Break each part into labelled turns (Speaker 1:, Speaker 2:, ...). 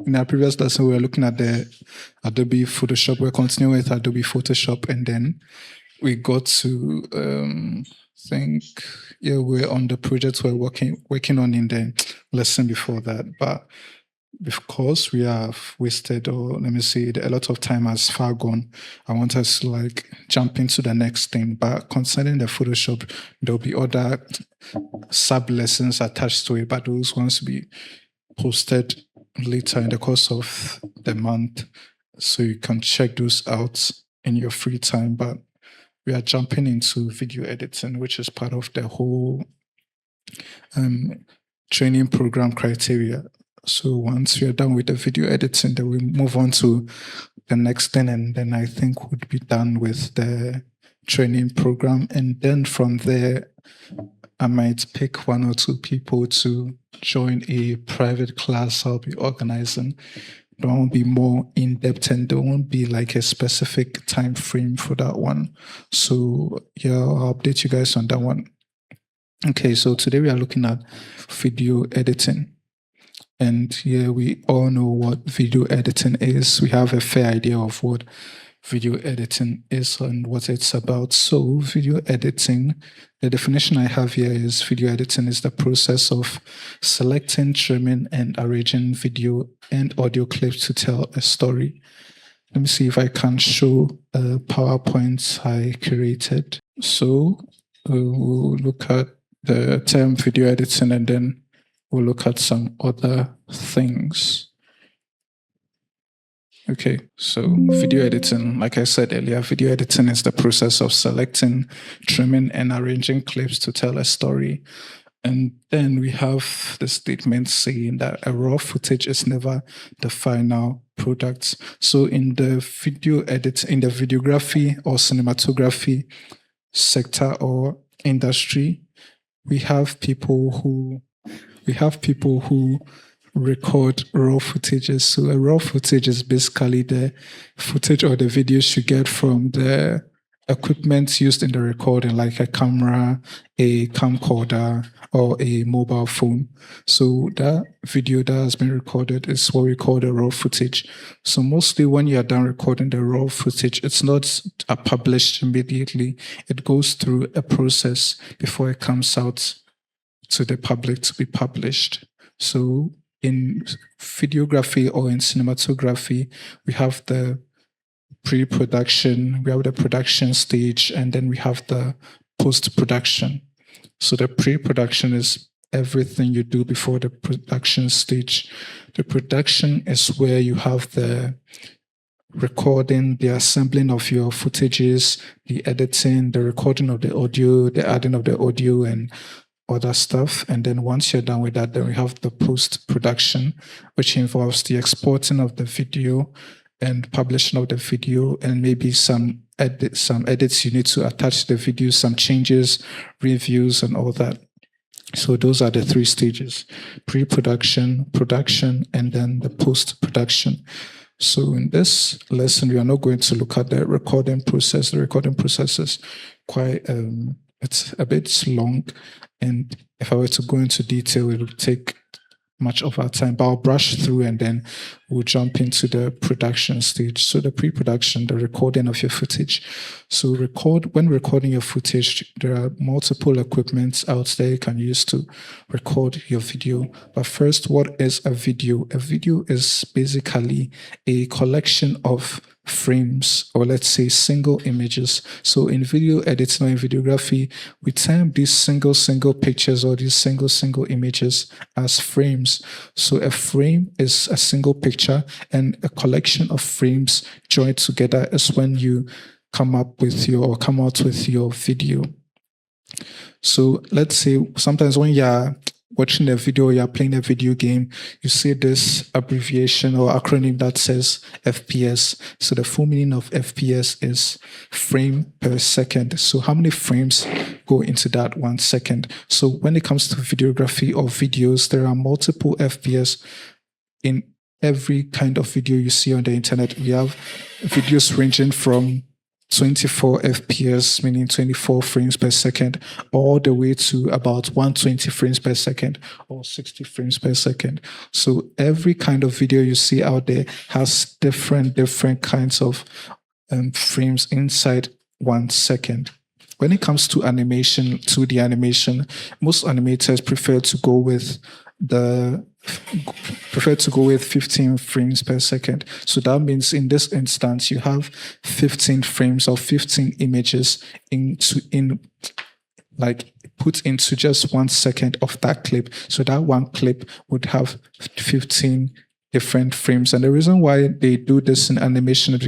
Speaker 1: in our previous lesson, we were looking at the Adobe Photoshop. We're continuing with Adobe Photoshop, and then we got to we're on the project we're working on in the lesson before that. But because we have wasted, or let me say, a lot of time has far gone, I want us to jump into the next thing. But concerning the Photoshop, there'll be other sub lessons attached to it, but those ones will be posted later in the course of the month, so you can check those out in your free time. But we are jumping into video editing, which is part of the whole training program criteria. So once we are done with the video editing, then we move on to the next thing, and then I think we'd be done with the training program. And then from there, I might pick one or two people to join a private class I'll be organizing. There won't be more in-depth, and there won't be a specific time frame for that one. So yeah, I'll update you guys on that one. Okay, so today we are looking at video editing. And here we all know what video editing is. We have a fair idea of what video editing is and what it's about. So video editing, the definition I have here is video editing is the process of selecting, trimming, and arranging video and audio clips to tell a story. Let me see if I can show PowerPoints I created. So we'll look at the term video editing, and then we'll look at some other things. Okay, so video editing, like I said earlier, video editing is the process of selecting, trimming, and arranging clips to tell a story. And then we have the statement saying that a raw footage is never the final product. So in the video edit, in the videography or cinematography sector or industry, we have people who record raw footages. So a raw footage is basically the footage or the videos you get from the equipment used in the recording, like a camera, a camcorder, or a mobile phone. So that video that has been recorded is what we call the raw footage. So mostly when you are done recording the raw footage, it's not published immediately. It goes through a process before it comes out to the public to be published. So in videography or in cinematography, we have the pre-production, we have the production stage, and then we have the post-production. So the pre-production is everything you do before the production stage. The production is where you have the recording, the assembling of your footages, the editing, the recording of the audio, the adding of the audio, and other stuff. And then once you're done with that, then we have the post-production, which involves the exporting of the video and publishing of the video, and maybe some edits you need to attach to the video, some changes, reviews, and all that. So those are the three stages: pre-production, production, and then the post-production. So in this lesson, we are not going to look at the recording process. The recording process is quite it's a bit long, and if I were to go into detail, it would take much of our time, but I'll brush through and then we'll jump into the production stage. So the pre-production, the recording of your footage. So when recording your footage, there are multiple equipments out there you can use to record your video. But first, what is a video? A video is basically a collection of frames, or let's say single images. So in video editing or in videography, we term these single pictures or these single images as frames. So a frame is a single picture, and a collection of frames joined together is when you come out with your video. So let's say sometimes when you're watching a video, you're playing a video game, you see this abbreviation or acronym that says FPS. So the full meaning of FPS is frame per second. So how many frames go into that 1 second? So when it comes to videography or videos, there are multiple FPS in every kind of video you see on the internet. We have videos ranging from 24 FPS, meaning 24 frames per second, all the way to about 120 frames per second or 60 frames per second. So every kind of video you see out there has different kinds of frames inside 1 second. When it comes to animation, 2D animation, most animators prefer to go with 15 frames per second. So that means in this instance, you have 15 frames or 15 images put into just 1 second of that clip. So that one clip would have 15 different frames. And the reason why they do this in animation is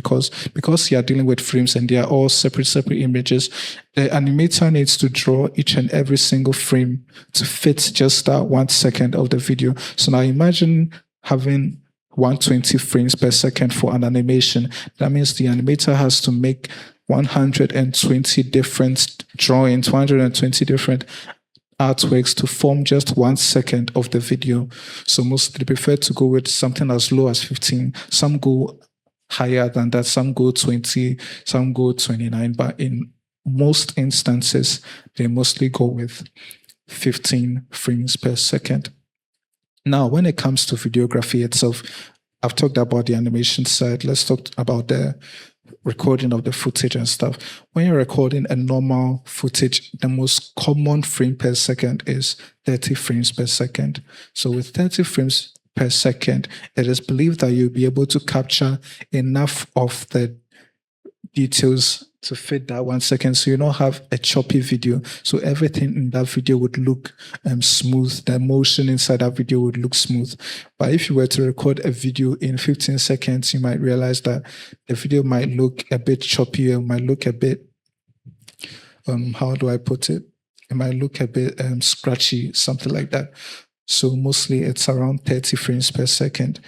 Speaker 1: because you are dealing with frames and they are all separate images. The animator needs to draw each and every single frame to fit just that 1 second of the video. So now imagine having 120 frames per second for an animation. That means the animator has to make 120 different drawings, 120 different artworks to form just 1 second of the video. So most they prefer to go with something as low as 15. Some go higher than that, some go 20, some go 29, but in most instances, they mostly go with 15 frames per second. Now, when it comes to videography itself, I've talked about the animation side. Let's talk about the recording of the footage and stuff. When you're recording a normal footage, the most common frame per second is 30 frames per second. So with 30 frames per second, it is believed that you'll be able to capture enough of the details to fit that 1 second, so you don't have a choppy video. So everything in that video would look smooth. The motion inside that video would look smooth. But if you were to record a video in 15 seconds, you might realize that the video might look a bit choppy, or might look a bit, how do I put it? It might look a bit scratchy, something like that. So mostly it's around 30 frames per second.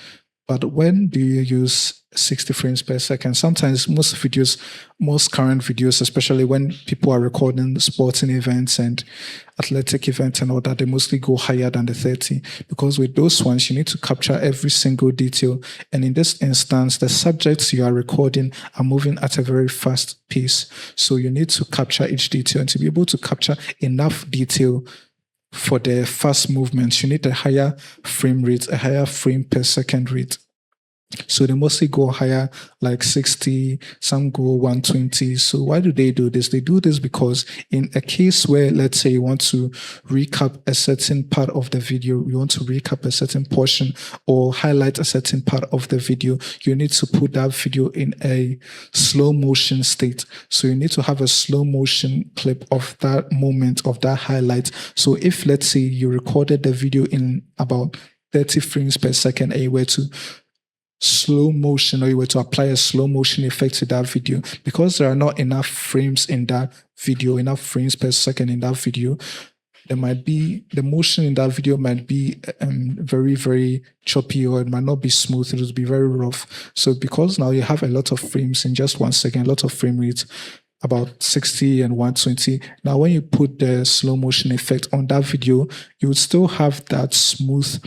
Speaker 1: But when do you use 60 frames per second? Sometimes most current videos, especially when people are recording sporting events and athletic events and all that, they mostly go higher than the 30, because with those ones, you need to capture every single detail. And in this instance, the subjects you are recording are moving at a very fast pace. So you need to capture each detail, and to be able to capture enough detail for the fast movements, you need a higher frame rate, a higher frame per second rate. So they mostly go higher, like 60, some go 120. So why do they do this? They do this because in a case where, let's say, you want to recap a certain part of the video, you want to recap a certain portion or highlight a certain part of the video, you need to put that video in a slow motion state. So you need to have a slow motion clip of that moment, of that highlight. So if, let's say, you recorded the video in about 30 frames per second and you were to slow motion, or you were to apply a slow motion effect to that video, because there are not enough frames in that video, enough frames per second in that video, there might be, the motion in that video might be very, very choppy, or it might not be smooth, it will be very rough. So because now you have a lot of frames in just 1 second, a lot of frame rates, about 60 and 120. Now, when you put the slow motion effect on that video, you would still have that smooth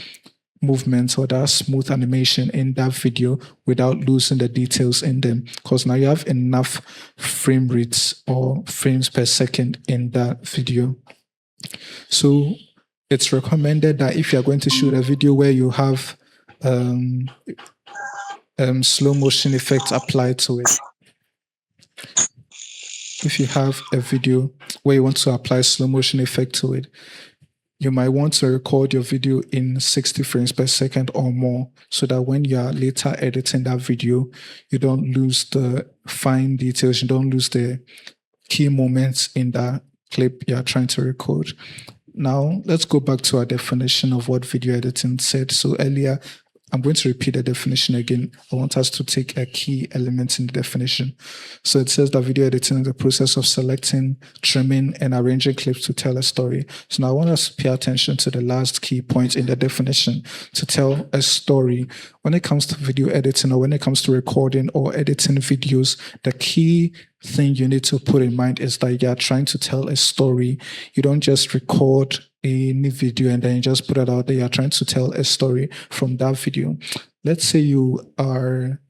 Speaker 1: movements or that smooth animation in that video without losing the details in them, because now you have enough frame rates or frames per second in that video. So it's recommended that if you're going to shoot a video where you have slow motion effects applied to it, if you have a video where you want to apply slow motion effect to it, you might want to record your video in 60 frames per second or more, so that when you are later editing that video, you don't lose the fine details, you don't lose the key moments in that clip you are trying to record. Now, let's go back to our definition of what video editing said. So earlier, I'm going to repeat the definition again. I want us to take a key element in the definition. So it says that video editing is the process of selecting, trimming, and arranging clips to tell a story. So now I want us to pay attention to the last key point in the definition: to tell a story. When it comes to video editing, or when it comes to recording or editing videos, the key thing you need to put in mind is that you're trying to tell a story. You don't just record a new video and then you just put it out there. You're trying to tell a story from that video. Let's say you are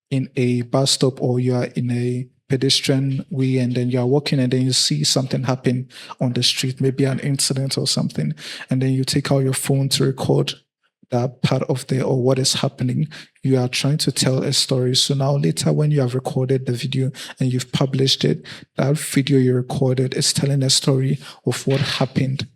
Speaker 1: in a bus stop, or you are in a pedestrian way, and then you are walking, and then you see something happen on the street, maybe an incident or something, and then you take out your phone to record that part of there or what is happening. You are trying to tell a story. So now later when you have recorded the video and you've published it, that video you recorded is telling a story of what happened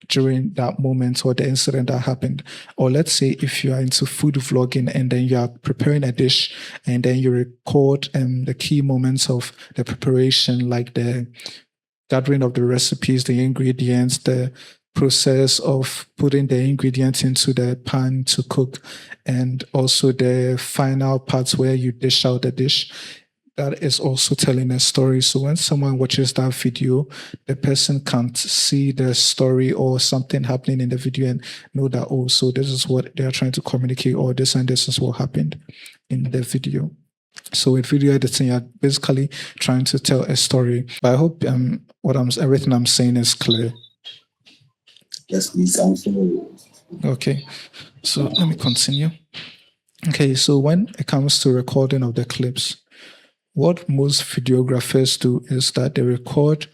Speaker 1: during that moment or the incident that happened. Or let's say if you are into food vlogging and then you are preparing a dish and then you record the key moments of the preparation, like the gathering of the recipes, the ingredients, the process of putting the ingredients into the pan to cook, and also the final parts where you dish out the dish. That is also telling a story. So when someone watches that video, the person can't see the story or something happening in the video and know that, oh, so this is what they are trying to communicate, or this and this is what happened in the video. So with video editing, you're basically trying to tell a story. But I hope everything I'm saying is clear.
Speaker 2: Yes, please. I'm familiar.
Speaker 1: Okay, so let me continue. Okay, so when it comes to recording of the clips, what most videographers do is that they record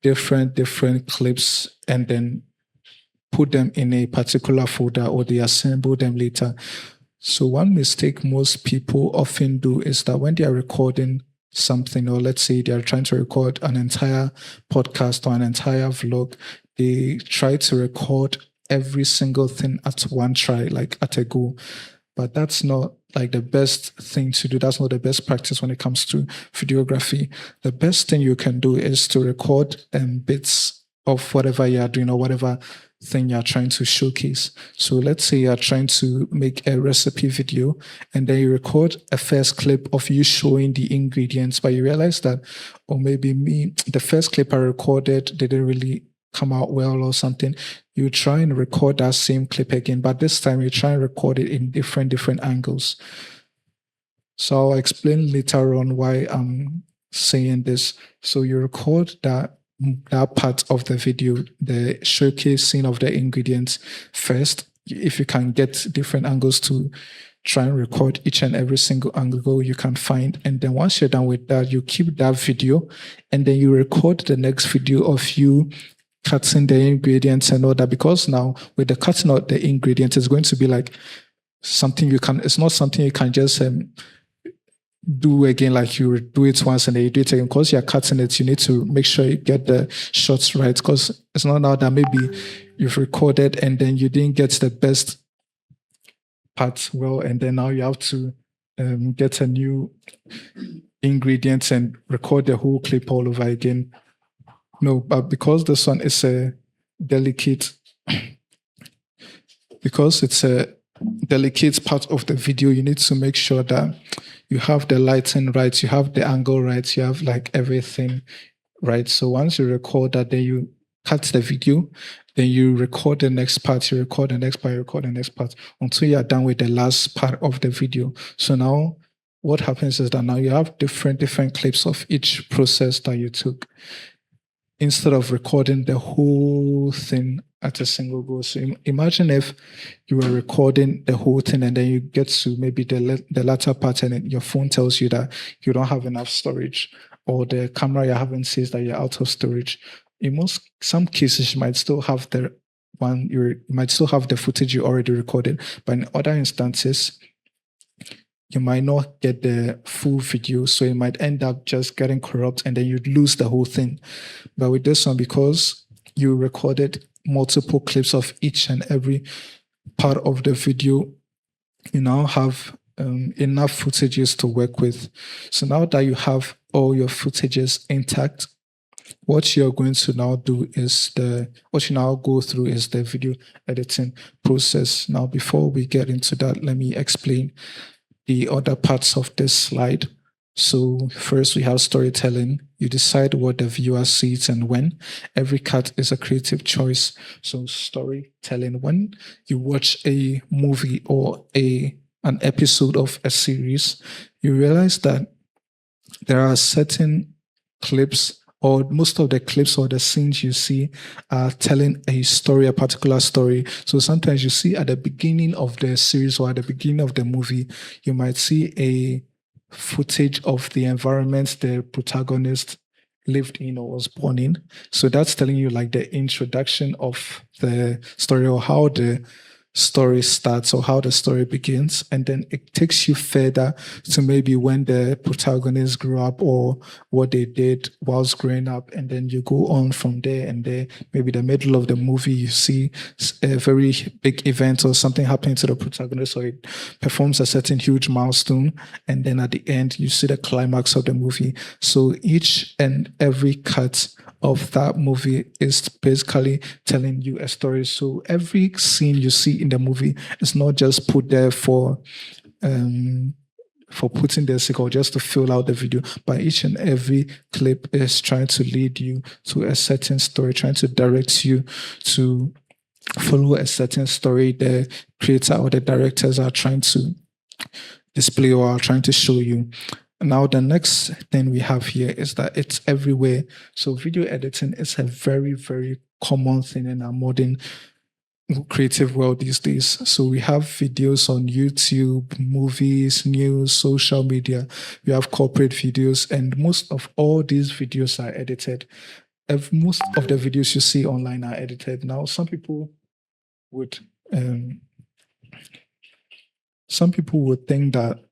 Speaker 1: different clips and then put them in a particular folder, or they assemble them later. So one mistake most people often do is that when they are recording something, or let's say they are trying to record an entire podcast or an entire vlog, they try to record every single thing at one try, like at a go. But that's not like the best thing to do. That's not the best practice when it comes to videography. The best thing you can do is to record bits of whatever you're doing or whatever thing you're trying to showcase. So let's say you're trying to make a recipe video and then you record a first clip of you showing the ingredients, but you realize that, or maybe the first clip I recorded didn't really come out well or something. You try and record that same clip again, but this time you try and record it in different angles. So I'll explain later on why I'm saying this. So you record that part of the video, the showcasing of the ingredients first. If you can get different angles to try and record each and every single angle you can find. And then once you're done with that, you keep that video and then you record the next video of you cutting the ingredients and all that, because now with the cutting out the ingredients, it's going to be like something it's not something you can just do again, like you do it once and then you do it again. Because you're cutting it, you need to make sure you get the shots right, because it's not now that maybe you've recorded and then you didn't get the best part well, and then now you have to get a new ingredients and record the whole clip all over again. No, but because this one is a delicate, because it's a delicate part of the video, you need to make sure that you have the lighting right, you have the angle right, you have like everything right. So once you record that, then you cut the video, then you record the next part, you record the next part, you record the next part until you are done with the last part of the video. So now what happens is that now you have different clips of each process that you took, instead of recording the whole thing at a single go. So imagine if you were recording the whole thing and then you get to maybe the latter part and your phone tells you that you don't have enough storage, or the camera you're having says that you're out of storage. In some cases, you might still have the footage you already recorded, but in other instances, you might not get the full video, so it might end up just getting corrupt and then you'd lose the whole thing. But with this one, because you recorded multiple clips of each and every part of the video, you now have enough footages to work with. So now that you have all your footages intact, what you're going to now do is what you now go through is the video editing process. Now, before we get into that, let me explain the other parts of this slide. So first we have storytelling. You decide what the viewer sees and when. Every cut is a creative choice. So storytelling, when you watch a movie or an episode of a series, you realize that there are certain clips, or most of the clips or the scenes you see are telling a story, a particular story. So sometimes you see at the beginning of the series or at the beginning of the movie, you might see footage of the environment the protagonist lived in or was born in. So that's telling you like the introduction of the story or how the story starts or how the story begins. And then it takes you further to maybe when the protagonist grew up or what they did whilst growing up. And then you go on from there, and there, maybe the middle of the movie, you see a very big event or something happening to the protagonist, or it performs a certain huge milestone. And then at the end, you see the climax of the movie. So each and every cut of that movie is basically telling you a story. So every scene you see in the movie is not just put there for putting the sake or just to fill out the video, but each and every clip is trying to lead you to a certain story, trying to direct you to follow a certain story the creator or the directors are trying to display or are trying to show you. Now, the next thing we have here is that it's everywhere. So video editing is a very, very common thing in our modern creative world these days. So we have videos on YouTube, movies, news, social media. We have corporate videos, and most of all these videos are edited. Most of the videos you see online are edited. Now, some people would think that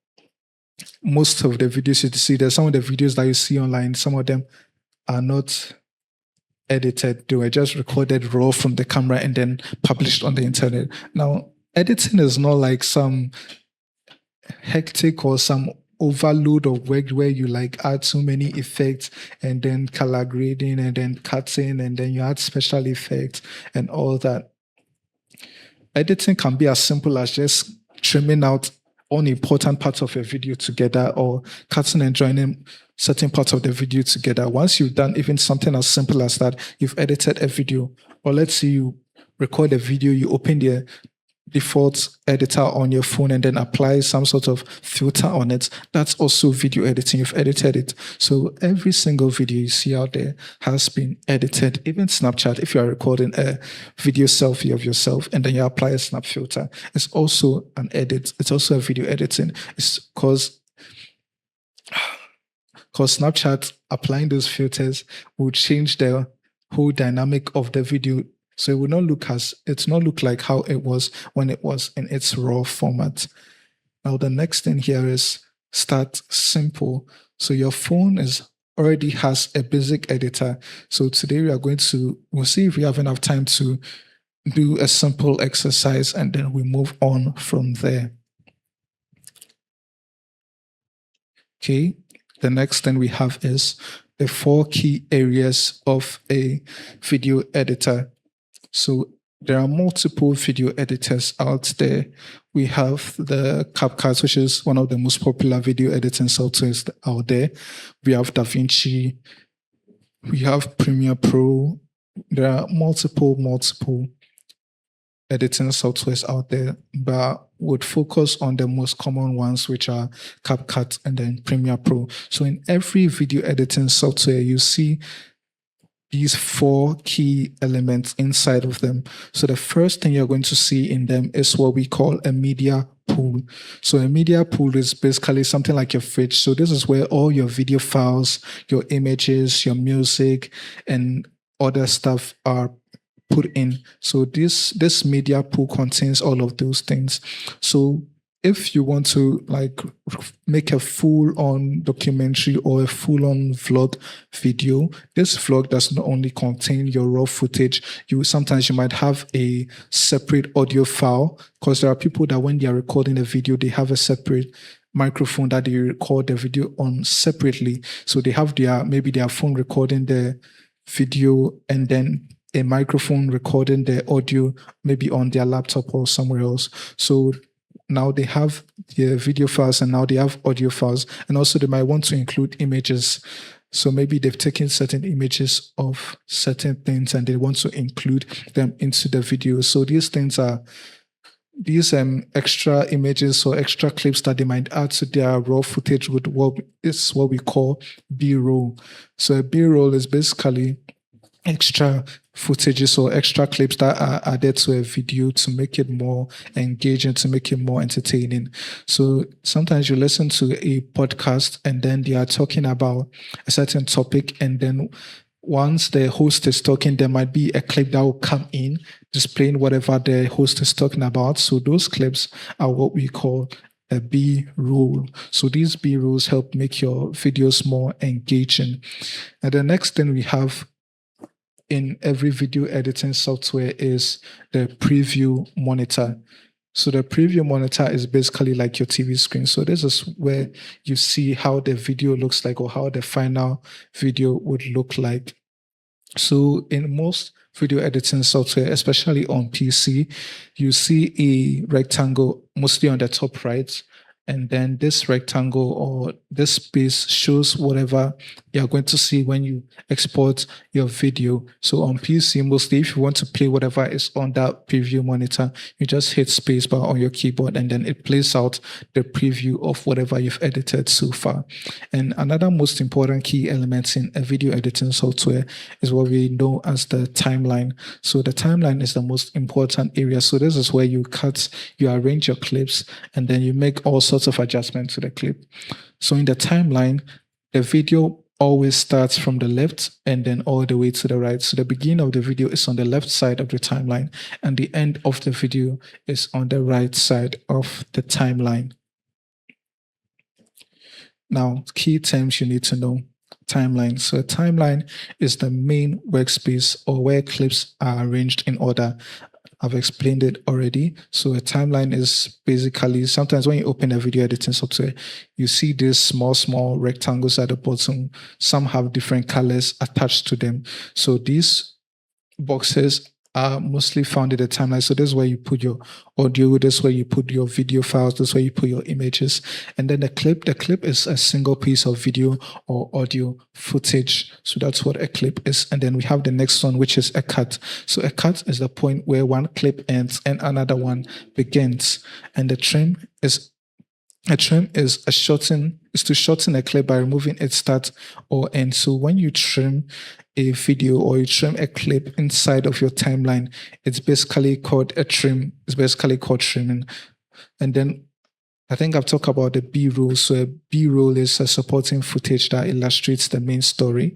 Speaker 1: most of the videos you see, there's some of the videos that you see online, some of them are not edited. They were just recorded raw from the camera and then published on the internet. Now, editing is not like some hectic or some overload of work where you like add so many effects and then color grading and then cutting and then you add special effects and all that. Editing can be as simple as just trimming out unimportant parts of a video together or cutting and joining certain parts of the video together. Once you've done even something as simple as that, you've edited a video, or let's say you record a video, you open the default editor on your phone and then apply some sort of filter on it. That's also video editing. You've edited it. So every single video you see out there has been edited. Even Snapchat, if you are recording a video selfie of yourself and then you apply a snap filter, it's also an edit. It's also a video editing. It's because Snapchat applying those filters will change the whole dynamic of the video. So it will not look like how it was when it was in its raw format. Now the next thing here is start simple. So your phone already has a basic editor. So today we'll see if we have enough time to do a simple exercise and then we move on from there. Okay. The next thing we have is the 4 key areas of a video editor. So there are multiple video editors out there. We have the CapCut, which is one of the most popular video editing softwares out there. We have DaVinci. We have Premiere Pro. There are multiple editing softwares out there, but would focus on the most common ones, which are CapCut and then Premiere Pro. So in every video editing software, you see these 4 key elements inside of them. So the first thing you're going to see in them is what we call a media pool. So a media pool is basically something like your fridge. So this is where all your video files, your images, your music, and other stuff are put in. So this media pool contains all of those things. So if you want to like make a full-on documentary or a full-on vlog video, this vlog does not only contain your raw footage. Sometimes you might have a separate audio file, because there are people that when they are recording a video, they have a separate microphone that they record the video on separately. So they have maybe their phone recording the video and then a microphone recording the audio maybe on their laptop or somewhere else. So now they have the video files and now they have audio files. And also they might want to include images. So maybe they've taken certain images of certain things and they want to include them into the video. So these things are these extra images or extra clips that they might add to their raw footage is what we call B-roll. So a B-roll is basically extra footages or extra clips that are added to a video to make it more engaging, to make it more entertaining. So sometimes you listen to a podcast and then they are talking about a certain topic, and then once the host is talking, there might be a clip that will come in displaying whatever the host is talking about. So those clips are what we call a B roll. So these B rolls help make your videos more engaging. And the next thing we have in every video editing software is the preview monitor. So the preview monitor is basically like your TV screen. So this is where you see how the video looks like, or how the final video would look like. So in most video editing software, especially on PC, you see a rectangle mostly on the top right. And then this rectangle or this space shows whatever you're going to see when you export your video. So on PC, mostly if you want to play whatever is on that preview monitor, you just hit spacebar on your keyboard and then it plays out the preview of whatever you've edited so far. And another most important key element in a video editing software is what we know as the timeline. So the timeline is the most important area. So this is where you arrange your clips, and then you make all sorts of adjustments to the clip. So in the timeline, the video always starts from the left and then all the way to the right. So the beginning of the video is on the left side of the timeline, and the end of the video is on the right side of the timeline. Now, key terms you need to know. Timeline. So a timeline is the main workspace or where clips are arranged in order. I've explained it already. So a timeline is basically, sometimes when you open a video editing software, you see these small rectangles at the bottom. Some have different colors attached to them. So these boxes are mostly found in the timeline. So this is where you put your audio, this is where you put your video files, this is where you put your images. And then the clip is a single piece of video or audio footage. So that's what a clip is. And then we have the next one, which is a cut. So a cut is the point where one clip ends and another one begins. And the trim is to shorten a clip by removing its start or end. So when you trim a video or you trim a clip inside of your timeline, it's basically called a trim. It's basically called trimming. And then I think I've talked about the B-roll. So a B-roll is a supporting footage that illustrates the main story.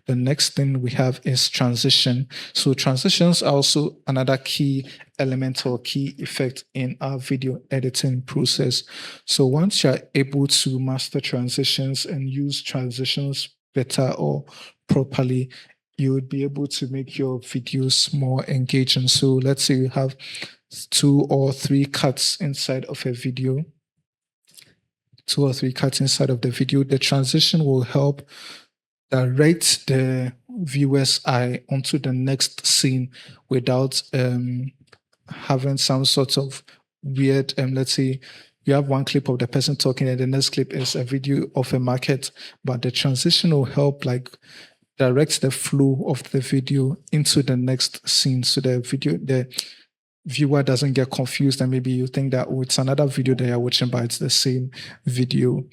Speaker 1: The next thing we have is transition. So transitions are also another key element or key effect in our video editing process. So once you're able to master transitions and use transitions better or properly, you would be able to make your videos more engaging. So let's say you have 2 or 3 cuts inside of a video. 2 or 3 cuts inside of the video. The transition will help direct the viewer's eye onto the next scene without having some sort of weird, let's say you have one clip of the person talking and the next clip is a video of a market, but the transition will help like direct the flow of the video into the next scene. So the viewer doesn't get confused and maybe you think that, oh, it's another video that you're watching, but it's the same video.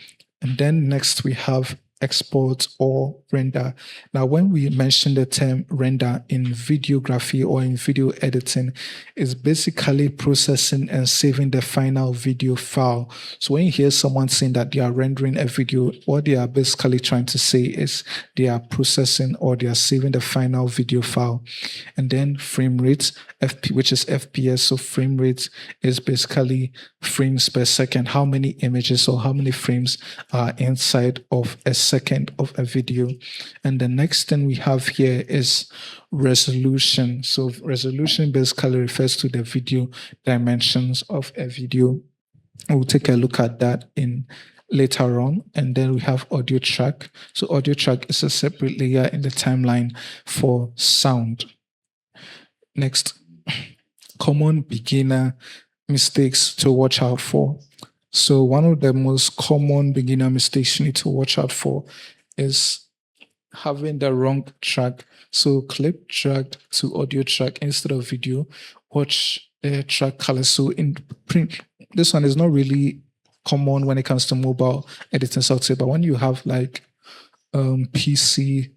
Speaker 1: And then next we have export or render. Now, when we mention the term render in videography or in video editing, it's basically processing and saving the final video file. So when you hear someone saying that they are rendering a video, what they are basically trying to say is they are processing or they are saving the final video file. And then frame rate, which is FPS. So frame rate is basically frames per second, how many images or how many frames are inside of a second of a video. And the next thing we have here is resolution. So resolution basically refers to the video dimensions of a video. We'll take a look at that in later on. And then we have audio track. So audio track is a separate layer in the timeline for sound. Next, common beginner mistakes to watch out for. So one of the most common beginner mistakes you need to watch out for is having the wrong track. So clip track to audio track instead of video. Watch the track color. So in print, this one is not really common when it comes to mobile editing software, but when you have like PC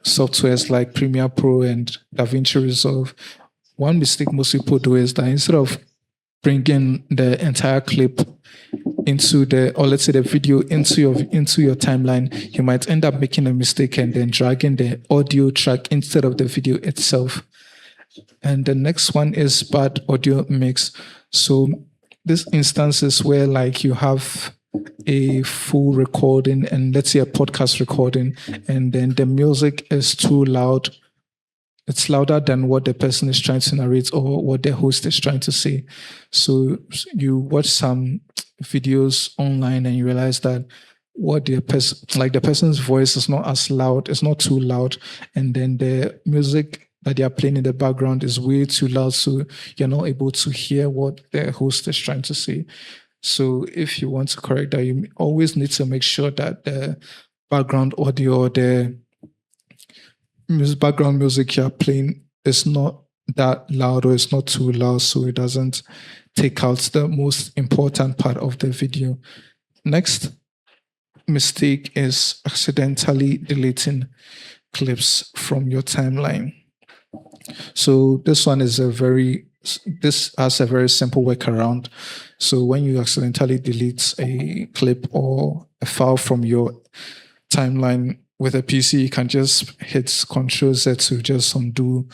Speaker 1: softwares like Premiere Pro and DaVinci Resolve, one mistake most people do is that instead of bringing the entire clip into the, or let's say the video into your timeline, you might end up making a mistake and then dragging the audio track instead of the video itself. And the next one is bad audio mix. So this instance is where like you have a full recording and let's say a podcast recording, and then the music is too loud. It's louder than what the person is trying to narrate or what the host is trying to say. So you watch some videos online and you realize that what the person, like the person's voice is not as loud, it's not too loud, and then the music that they are playing in the background is way too loud, so you're not able to hear what the host is trying to say. So if you want to correct that, you always need to make sure that the background audio or the background music you're playing is not that loud or it's not too loud, so it doesn't take out the most important part of the video. Next mistake is accidentally deleting clips from your timeline. So this has a very simple workaround. So when you accidentally delete a clip or a file from your timeline with a PC, you can just hit Ctrl Z to just undo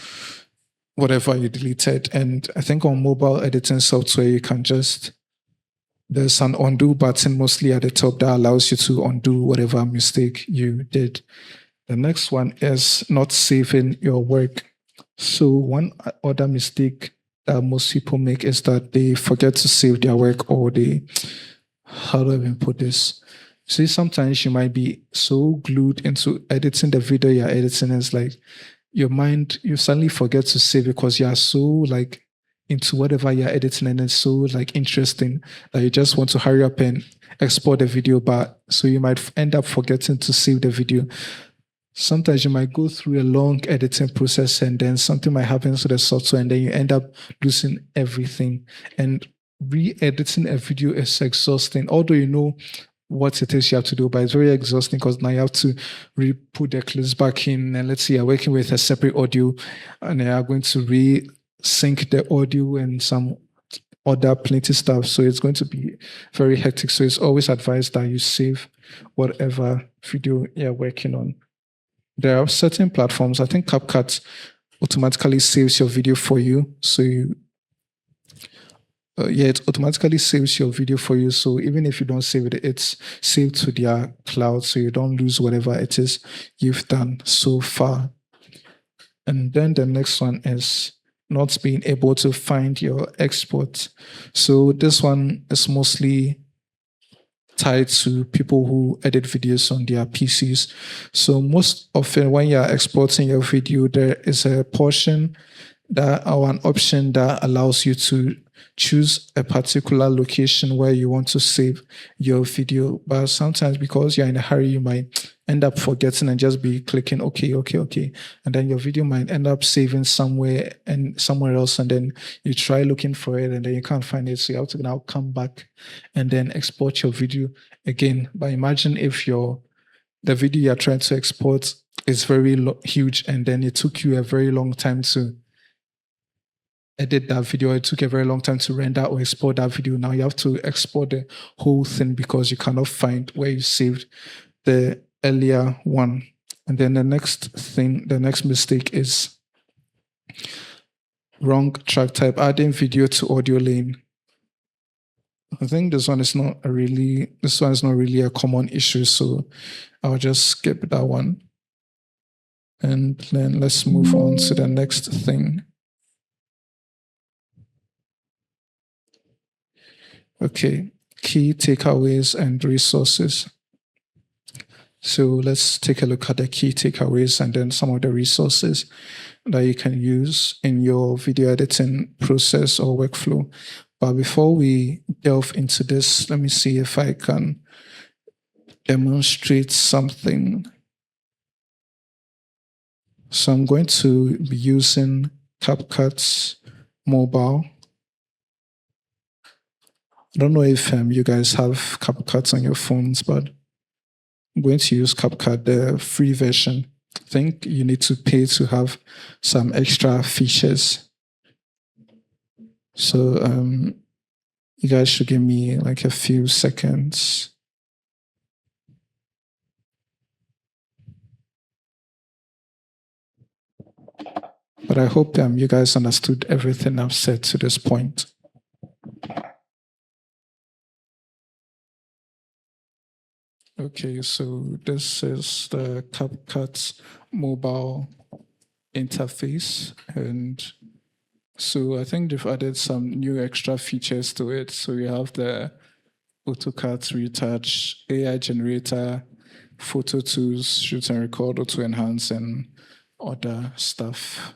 Speaker 1: whatever you deleted. And I think on mobile editing software, you can there's an undo button mostly at the top that allows you to undo whatever mistake you did. The next one is not saving your work. So one other mistake that most people make is that they forget to save their work, or how do I even put this? See, sometimes you might be so glued into editing the video you're editing, it's like your mind, you suddenly forget to save it because you're so like into whatever you're editing and it's so like interesting that you just want to hurry up and export the video, but so you might end up forgetting to save the video. Sometimes you might go through a long editing process and then something might happen to the software and then you end up losing everything. And re-editing a video is exhausting, although you know what it is you have to do, but it's very exhausting because now you have to put the clips back in, and let's say you're working with a separate audio and you are going to re-sync the audio and some other plenty stuff. So it's going to be very hectic. So it's always advised that you save whatever video you're working on. There are certain platforms, I think CapCut automatically saves your video for you. So it automatically saves your video for you. So even if you don't save it, it's saved to their cloud, so you don't lose whatever it is you've done so far. And then the next one is not being able to find your export. So this one is mostly tied to people who edit videos on their PCs. So most often when you're exporting your video, there is a portion or an option that allows you to choose a particular location where you want to save your video. But sometimes because you're in a hurry, you might end up forgetting and just be clicking okay. And then your video might end up saving somewhere else. And then you try looking for it and then you can't find it. So you have to now come back and then export your video again. But imagine if the video you're trying to export is very huge and then it took you a very long time to edit that video, it took a very long time to render or export that video. Now you have to export the whole thing because you cannot find where you saved the earlier one. And then the next mistake is wrong track type, adding video to audio lane. I think this one is not really a common issue, so I'll just skip that one. And then let's move on to the next thing. Okay, key takeaways and resources. So let's take a look at the key takeaways and then some of the resources that you can use in your video editing process or workflow. But before we delve into this, let me see if I can demonstrate something. So I'm going to be using CapCut Mobile. I don't know if you guys have CapCut on your phones, but I'm going to use CapCut, the free version. think you need to pay to have some extra features. So you guys should give me like a few seconds. But I hope you guys understood everything I've said to this point. Okay, so this is the CapCut mobile interface. And so I think they've added some new extra features to it. So you have the AutoCAD retouch, AI generator, photo tools, shoot and record, auto enhance, and other stuff.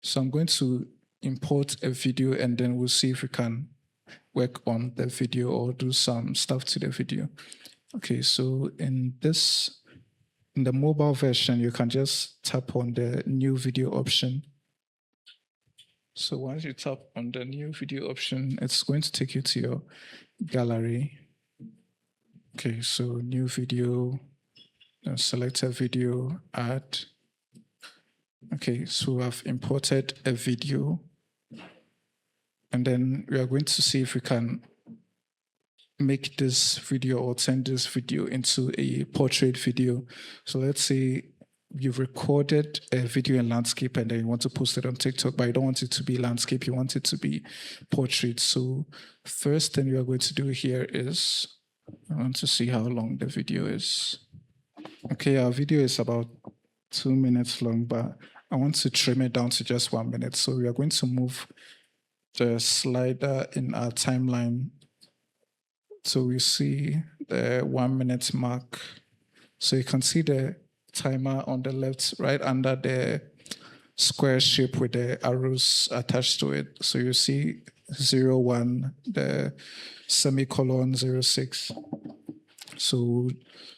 Speaker 1: So I'm going to import a video and then we'll see if we can work on the video or do some stuff to the video. Okay, so in the mobile version, you can just tap on the new video option. So once you tap on the new video option, it's going to take you to your gallery. Okay, so new video, select a video, add. Okay, so I've imported a video. And then we are going to see if we can make this video or turn this video into a portrait video. So let's say you've recorded a video in landscape and then you want to post it on TikTok, but you don't want it to be landscape, you want it to be portrait. So first thing we are going to do here is, I want to see how long the video is. Okay, our video is about 2 minutes long, but I want to trim it down to just 1 minute. So we are going to move the slider in our timeline. So we see the 1 minute mark. So you can see the timer on the left, right under the square shape with the arrows attached to it. So you see 01, the semicolon 06. So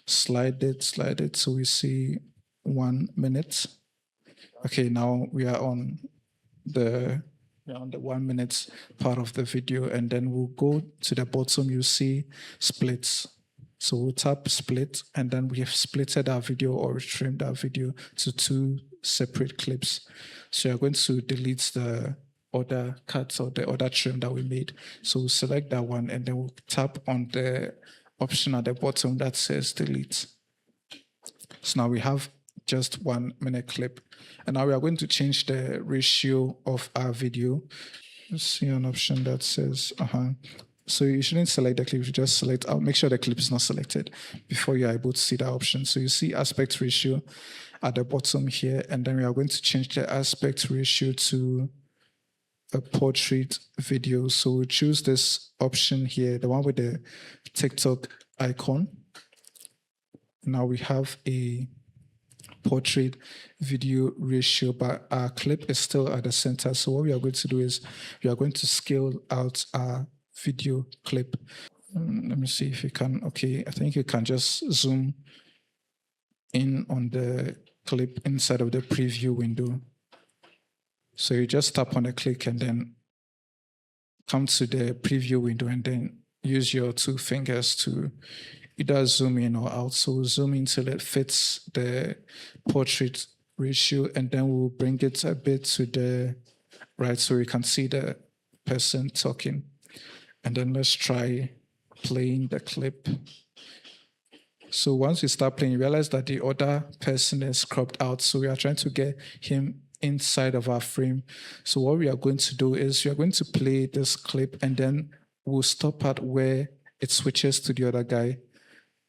Speaker 1: slide it. So we see 1 minute. Okay, now we are on the 1 minute part of the video, and then we'll go to the bottom. You see splits. So we'll tap split, and then we have splitted our video or trimmed our video to 2 separate clips. So you're going to delete the other cuts or the other trim that we made. So we'll select that one, and then we'll tap on the option at the bottom that says delete. So now we have just 1 minute clip. And now we are going to change the ratio of our video. Let's see an option that says, So you shouldn't select the clip, you just select, make sure the clip is not selected before you're able to see that option. So you see aspect ratio at the bottom here, and then we are going to change the aspect ratio to a portrait video. So we choose this option here, the one with the TikTok icon. Now we have a portrait video ratio, but our clip is still at the center. So what we are going to do is we are going to scale out our video clip. Let me see if you can. Okay, I think you can just zoom in on the clip inside of the preview window. So you just tap on the click and then come to the preview window and then use your 2 fingers to either zoom in or out. So zoom in till it fits the portrait ratio, and then we'll bring it a bit to the right so you can see the person talking. And then let's try playing the clip. So once we start playing, you realize that the other person is cropped out. So we are trying to get him inside of our frame. So what we are going to do is we are going to play this clip, and then we'll stop at where it switches to the other guy.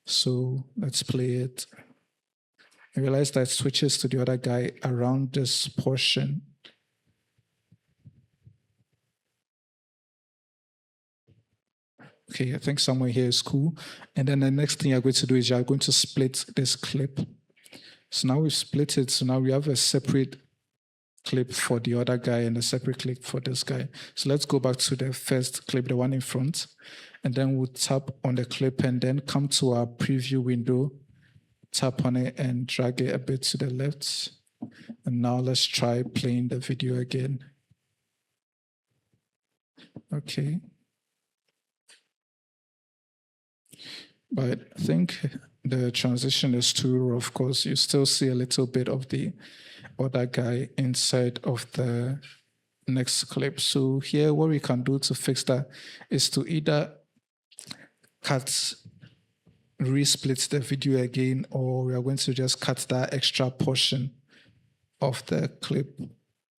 Speaker 1: So let's play it. I realize that it switches to the other guy around this portion. Okay, I think somewhere here is cool. And then the next thing you're going to do is you're going to split this clip. So now we've split it. So now we have a separate clip for the other guy and a separate clip for this guy. So let's go back to the first clip, the one in front. And then we'll tap on the clip and then come to our preview window, tap on it and drag it a bit to the left. And now let's try playing the video again. Okay. But I think the transition is too rough because you still see a little bit of the other guy inside of the next clip. So here, what we can do to fix that is to either cut, resplit the video again, or we are going to just cut that extra portion of the clip,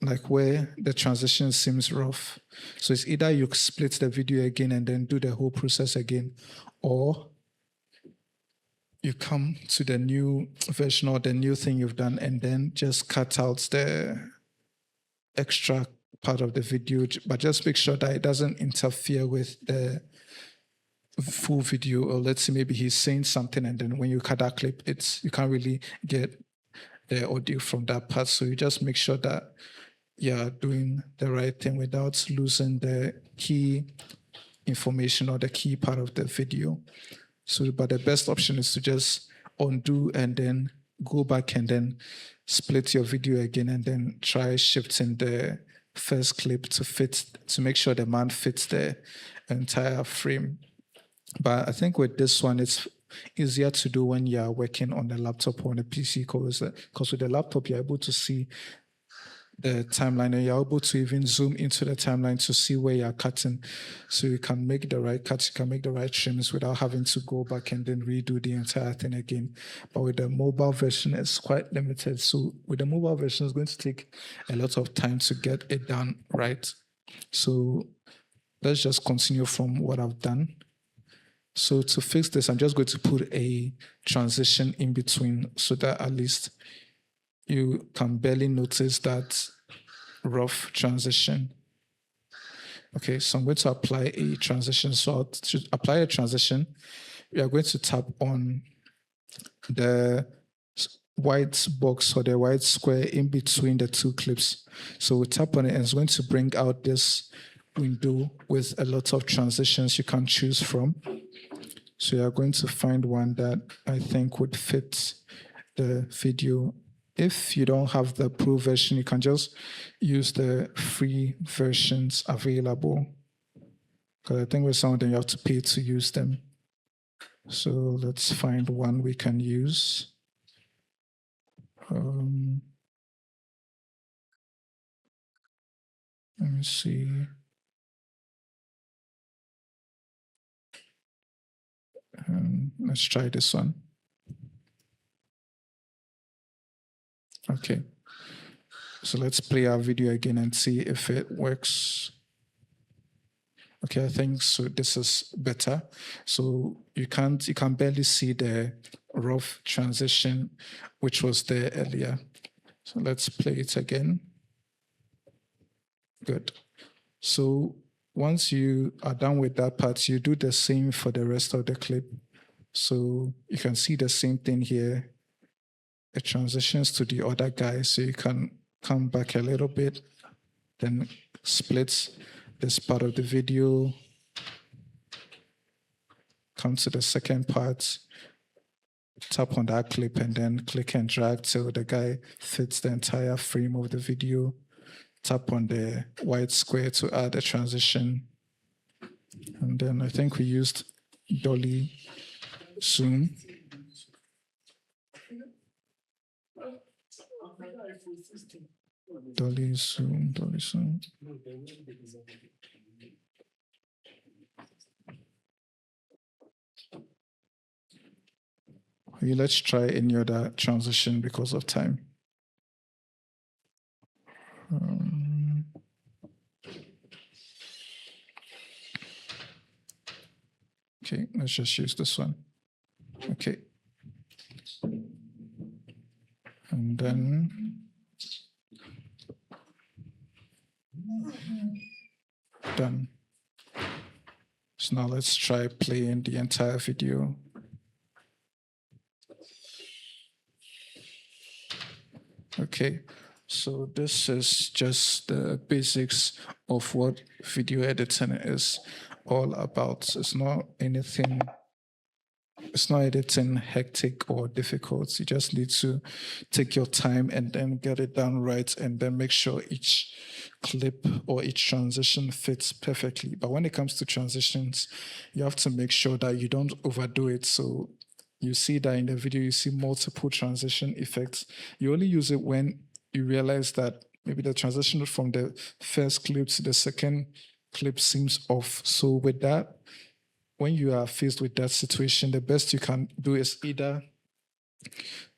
Speaker 1: like where the transition seems rough. So it's either you split the video again and then do the whole process again, or you come to the new version or the new thing you've done and then just cut out the extra part of the video, but just make sure that it doesn't interfere with the full video. Or let's say maybe he's saying something and then when you cut that clip, you can't really get the audio from that part. So you just make sure that you're doing the right thing without losing the key information or the key part of the video. So, but the best option is to just undo and then go back and then split your video again and then try shifting the first clip to make sure the man fits the entire frame. But I think with this one, it's easier to do when you're working on a laptop or on a PC because with the laptop, you're able to see the timeline and you're able to even zoom into the timeline to see where you're cutting. So you can make the right cuts, you can make the right trims without having to go back and then redo the entire thing again. But with the mobile version, it's quite limited. So with the mobile version, it's going to take a lot of time to get it done right. So let's just continue from what I've done. So to fix this, I'm just going to put a transition in between so that at least you can barely notice that rough transition. Okay, so I'm going to apply a transition. So to apply a transition, we are going to tap on the white box or the white square in between the two clips. So we tap on it and it's going to bring out this window with a lot of transitions you can choose from. So you are going to find one that I think would fit the video. If you don't have the pro version, you can just use the free versions available. Because I think with some of them you have to pay to use them. So let's find one we can use. Let me see. Let's try this one. Okay. So let's play our video again and see if it works. Okay, I think so. This is better. So you can barely see the rough transition, which was there earlier. So let's play it again. Good. So once you are done with that part, you do the same for the rest of the clip. So you can see the same thing here. It transitions to the other guy, so you can come back a little bit, then split this part of the video, come to the second part, tap on that clip, and then click and drag till the guy fits the entire frame of the video. Tap on the white square to add a transition. And then I think we used dolly zoom. Dolly zoom. Okay, let's try any other transition because of time. Okay, let's just use this one. Okay. And then done. So now let's try playing the entire video. Okay, so this is just the basics of what video editing is all about. It's not anything hectic or difficult. You just need to take your time and then get it done right and then make sure each clip or each transition fits perfectly. But when it comes to transitions, you have to make sure that you don't overdo it. So you see that in the video, you see multiple transition effects. You only use it when you realize that maybe the transition from the first clip to the second clip seems off. So with that, when you are faced with that situation, the best you can do is either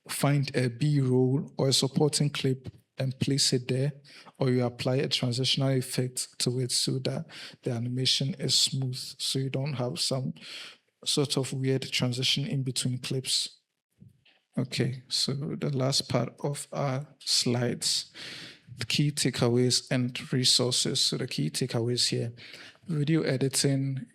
Speaker 1: find a B-roll or a supporting clip and place it there, or you apply a transitional effect to it so that the animation is smooth, so you don't have some sort of weird transition in between clips. Okay, so the last part of our slides, the key takeaways and resources. So the key takeaways here, video editing.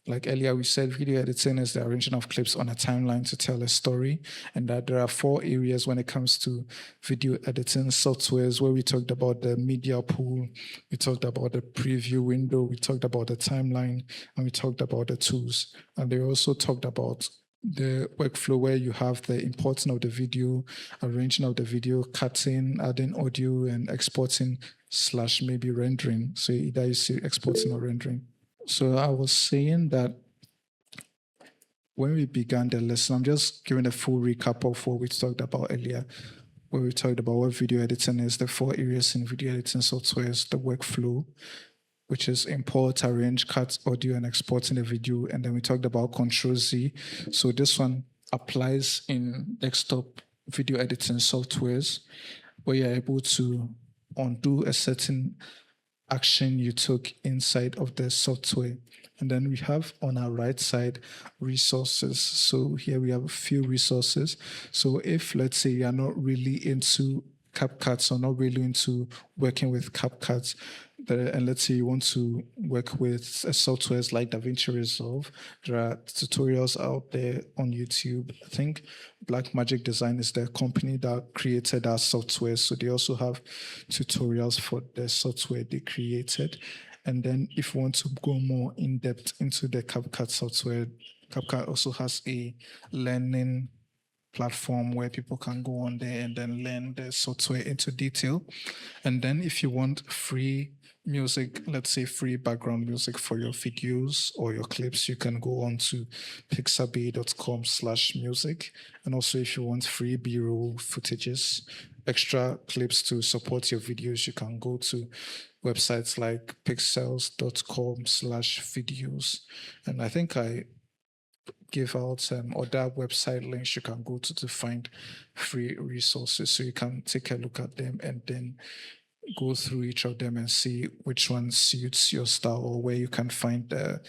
Speaker 1: Like earlier, we said video editing is the arranging of clips on a timeline to tell a story, and that there are 4 areas when it comes to video editing softwares where we talked about the media pool, we talked about the preview window, we talked about the timeline, and we talked about the tools. And they also talked about the workflow where you have the importing of the video, arranging of the video, cutting, adding audio, and exporting / maybe rendering. So either you see exporting or rendering. So I was saying that when we began the lesson, I'm just giving a full recap of what we talked about earlier, where we talked about what video editing is, the 4 areas in video editing software is the workflow, which is import, arrange, cut audio, and exporting the video. And then we talked about Control Z. So this one applies in desktop video editing softwares where you're able to undo a certain action you took inside of the software. And then we have on our right side resources. So here we have a few resources. So if let's say you're not really into CapCut or not really into working with CapCut, and let's say you want to work with softwares like DaVinci Resolve, there are tutorials out there on YouTube. I think Blackmagic Design is the company that created our software, so they also have tutorials for the software they created. And then if you want to go more in depth into the CapCut software, CapCut also has a learning platform where people can go on there and then learn the software into detail. And then if you want free music, let's say free background music for your videos or your clips, you can go on to pixabay.com/music. And also if you want free B-roll footages, extra clips to support your videos, you can go to websites like pixels.com/videos. And I think I give out some other website links you can go to find free resources, so you can take a look at them and then go through each of them and see which one suits your style or where you can find the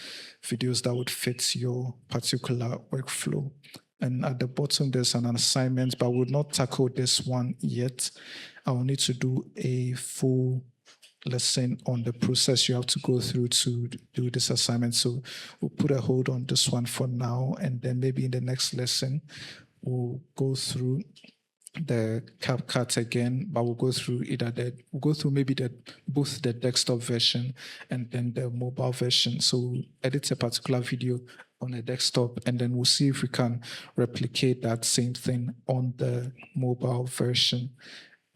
Speaker 1: videos that would fit your particular workflow. And at the bottom, there's an assignment, but I would not tackle this one yet. I will need to do a full lesson on the process you have to go through to do this assignment. So we'll put a hold on this one for now, and then maybe in the next lesson we'll go through the CapCut again, but we'll go through maybe both the desktop version and then the mobile version. So we'll edit a particular video on a desktop, and then we'll see if we can replicate that same thing on the mobile version.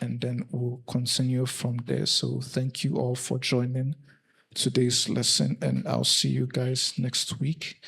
Speaker 1: And then we'll continue from there. So thank you all for joining today's lesson, and I'll see you guys next week.